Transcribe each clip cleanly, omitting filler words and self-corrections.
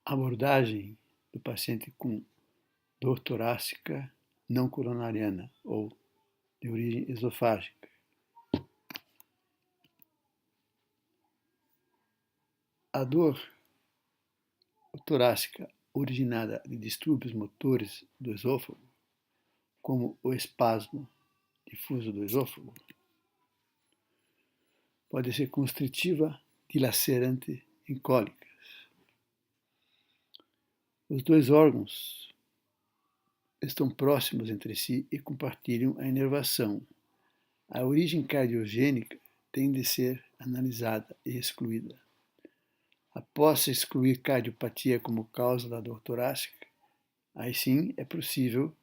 Abordagem do paciente com dor torácica não coronariana ou de origem esofágica. A dor torácica originada de distúrbios motores do esôfago, como o espasmo difuso do esôfago, pode ser constritiva, dilacerante e cólicas. Os dois órgãos estão próximos entre si e compartilham a inervação. A origem cardiogênica tem de ser analisada e excluída. Após se excluir cardiopatia como causa da dor torácica, aí sim é possível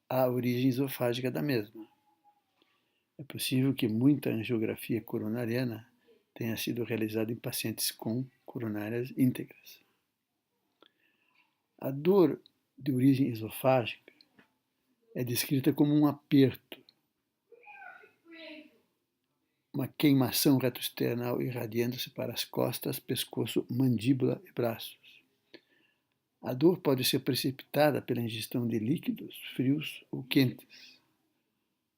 a origem esofágica da mesma. É possível que muita angiografia coronariana tenha sido realizada em pacientes com coronárias íntegras. A dor de origem esofágica é descrita como um aperto, uma queimação retroesternal irradiando-se para as costas, pescoço, mandíbula e braços. A dor pode ser precipitada pela ingestão de líquidos frios ou quentes,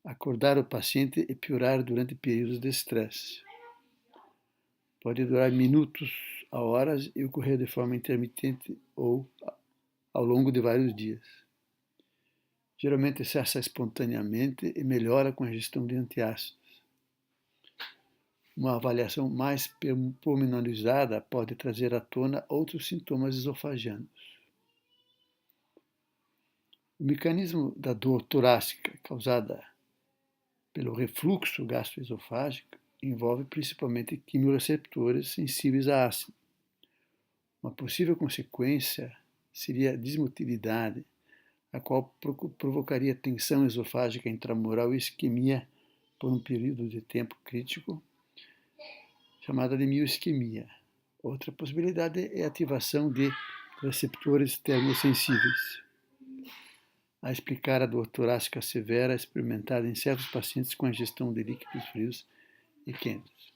acordar o paciente e piorar durante períodos de estresse. Pode durar minutos a horas e ocorrer de forma intermitente ou ao longo de vários dias. Geralmente cessa espontaneamente e melhora com a ingestão de antiácidos. Uma avaliação mais pormenorizada pode trazer à tona outros sintomas esofagianos. O mecanismo da dor torácica causada pelo refluxo gastroesofágico envolve principalmente quimiorreceptores sensíveis a ácido. Uma possível consequência seria a dismotilidade, a qual provocaria tensão esofágica intramural e isquemia por um período de tempo crítico, chamada de mioisquemia. Outra possibilidade é a ativação de receptores termosensíveis, a explicar a dor torácica severa experimentada em certos pacientes com a ingestão de líquidos frios e quentes.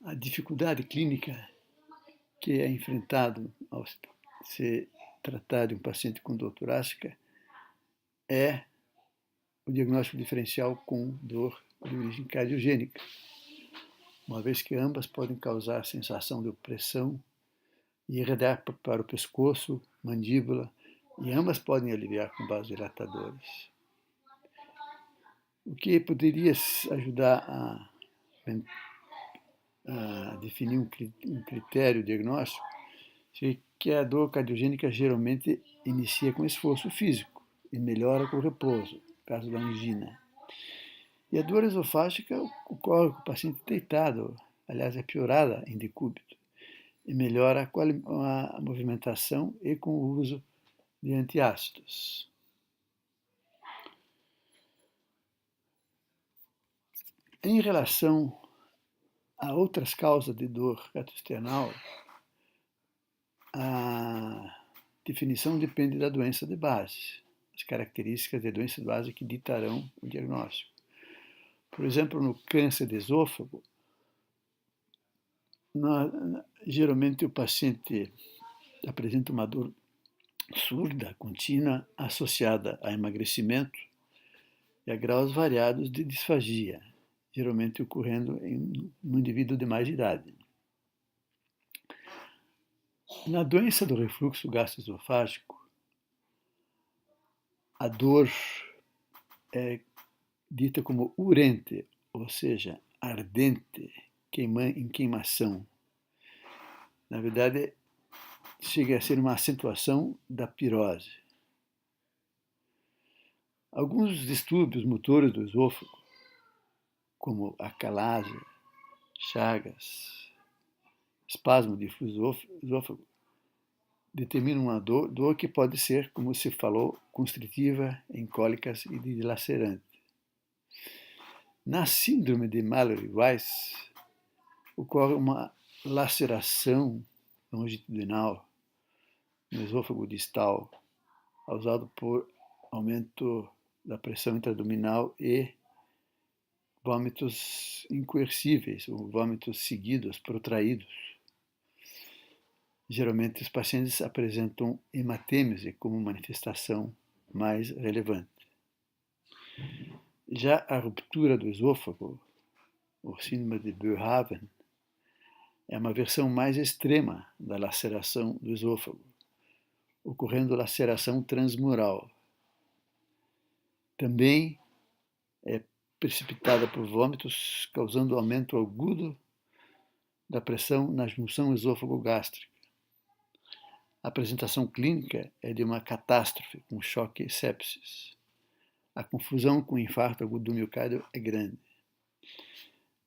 A dificuldade clínica que é enfrentado ao se tratar de um paciente com dor torácica é o diagnóstico diferencial com dor de origem cardiogênica, uma vez que ambas podem causar sensação de opressão e irradiar para o pescoço, mandíbula, e ambas podem aliviar com vasodilatadores. O que poderia ajudar a definir um critério diagnóstico seria que a dor cardiogênica geralmente inicia com esforço físico e melhora com repouso, no caso da angina. E a dor esofágica ocorre com o paciente deitado, aliás, é piorada em decúbito, e melhora com a movimentação e com o uso de antiácidos. Em relação a outras causas de dor gastroesternal, a definição depende da doença de base, as características de doença de base que ditarão o diagnóstico. Por exemplo, no câncer de esôfago, geralmente o paciente apresenta uma dor surda, contínua, associada a emagrecimento e a graus variados de disfagia, geralmente ocorrendo no indivíduo de mais idade. Na doença do refluxo gastroesofágico, a dor é dita como urente, ou seja, ardente, em queimação. Na verdade, chega a ser uma acentuação da pirose. Alguns distúrbios motores do esôfago, como acalásia, chagas, espasmo difuso do esôfago, determinam uma dor que pode ser, como se falou, constritiva, em cólicas e dilacerante. Na síndrome de Mallory-Weiss, ocorre uma laceração longitudinal no esôfago distal, causado por aumento da pressão intraabdominal e vômitos incoercíveis, ou vômitos seguidos, protraídos. Geralmente, os pacientes apresentam hematêmese como manifestação mais relevante. Já a ruptura do esôfago, o síndrome de Boerhaave, é uma versão mais extrema da laceração do esôfago, ocorrendo laceração transmural. Também é precipitada por vômitos, causando aumento agudo da pressão na junção esôfago-gástrica. A apresentação clínica é de uma catástrofe, com choque e sepsis. A confusão com infarto agudo do miocárdio é grande.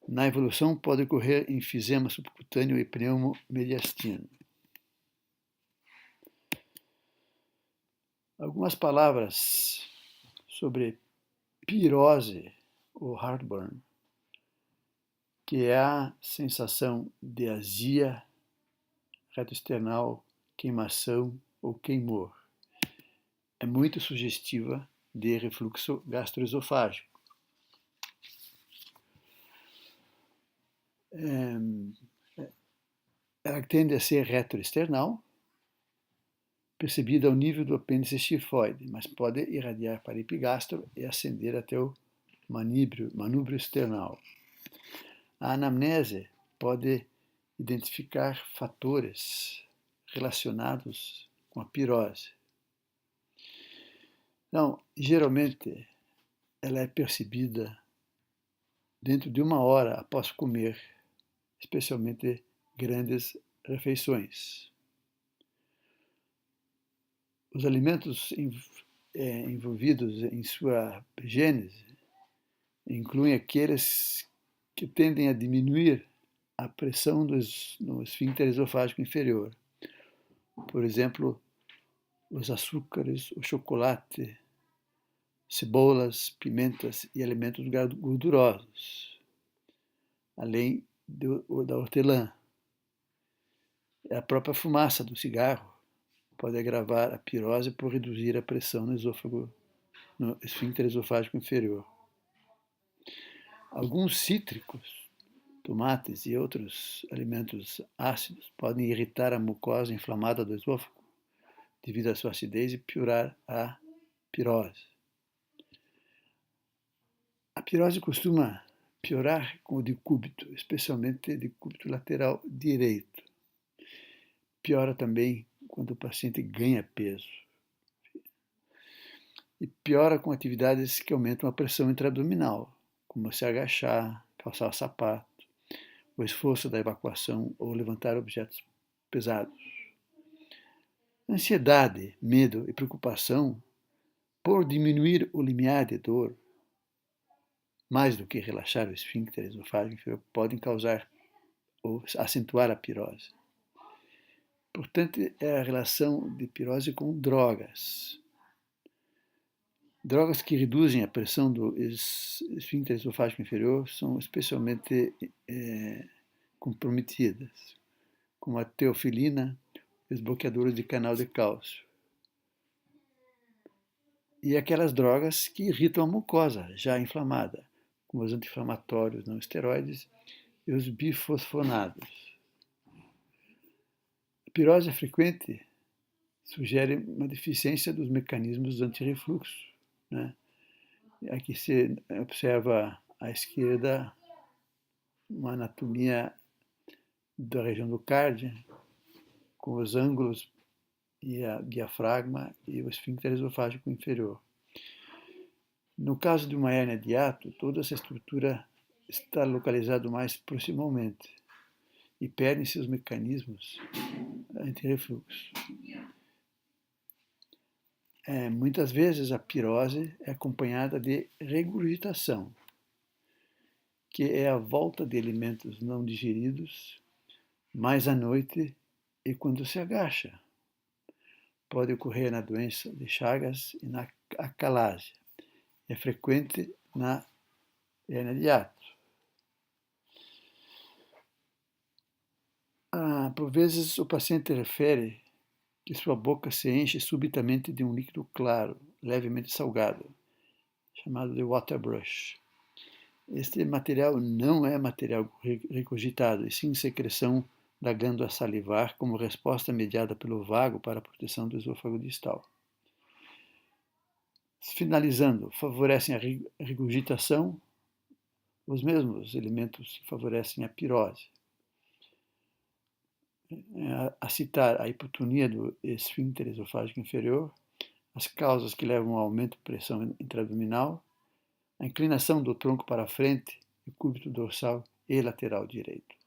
Na evolução, pode ocorrer enfisema subcutâneo e pneumomediastino. Algumas palavras sobre pirose ou heartburn, que é a sensação de azia retroesternal, queimação ou queimor. É muito sugestiva de refluxo gastroesofágico. Ela tende a ser retroesternal, percebida ao nível do apêndice tifoide, mas pode irradiar para o epigastro e ascender até o manúbrio external. A anamnese pode identificar fatores relacionados com a pirose. Então, geralmente, ela é percebida dentro de 1 hora após comer, especialmente grandes refeições. Os alimentos envolvidos em sua gênese incluem aqueles que tendem a diminuir a pressão no esfíncter esofágico inferior. Por exemplo, os açúcares, o chocolate, cebolas, pimentas e alimentos gordurosos, além da hortelã. A própria fumaça do cigarro pode agravar a pirose por reduzir a pressão no esfíncter esofágico inferior. Alguns cítricos, tomates e outros alimentos ácidos podem irritar a mucosa inflamada do esôfago devido à sua acidez e piorar a pirose. A pirose costuma piorar com o decúbito, especialmente decúbito lateral direito. Piora também quando o paciente ganha peso. E piora com atividades que aumentam a pressão intraabdominal, como se agachar, calçar o sapato, o esforço da evacuação ou levantar objetos pesados. Ansiedade, medo e preocupação, por diminuir o limiar de dor, mais do que relaxar o esfíncter esofágico inferior, podem causar ou acentuar a pirose. Portanto, é a relação de pirose com drogas. Drogas que reduzem a pressão do esfíncter esofágico inferior são especialmente comprometidas, como a teofilina e os bloqueadores de canal de cálcio. E aquelas drogas que irritam a mucosa já inflamada, como os anti-inflamatórios não esteroides e os bifosfonados. A pirose frequente sugere uma deficiência dos mecanismos antirrefluxo. Né? Aqui se observa à esquerda uma anatomia da região do cardio, com os ângulos e a diafragma e o esfíncter esofágico inferior. No caso de uma hérnia de hiato, toda essa estrutura está localizada mais proximalmente e perdem-se os mecanismos antirrefluxo. Muitas vezes a pirose é acompanhada de regurgitação, que é a volta de alimentos não digeridos, mais à noite e quando se agacha. Pode ocorrer na doença de Chagas e na acalásia. É frequente na hérnia de hiato. Por vezes o paciente refere que sua boca se enche subitamente de um líquido claro, levemente salgado, chamado de water brush. Este material não é material regurgitado, e sim secreção da glândula salivar como resposta mediada pelo vago para a proteção do esôfago distal. Finalizando, favorecem a regurgitação, os mesmos elementos que favorecem a pirose. A citar a hipotonia do esfíncter esofágico inferior, as causas que levam ao aumento de pressão intraabdominal, a inclinação do tronco para a frente, o cúbito dorsal e lateral direito.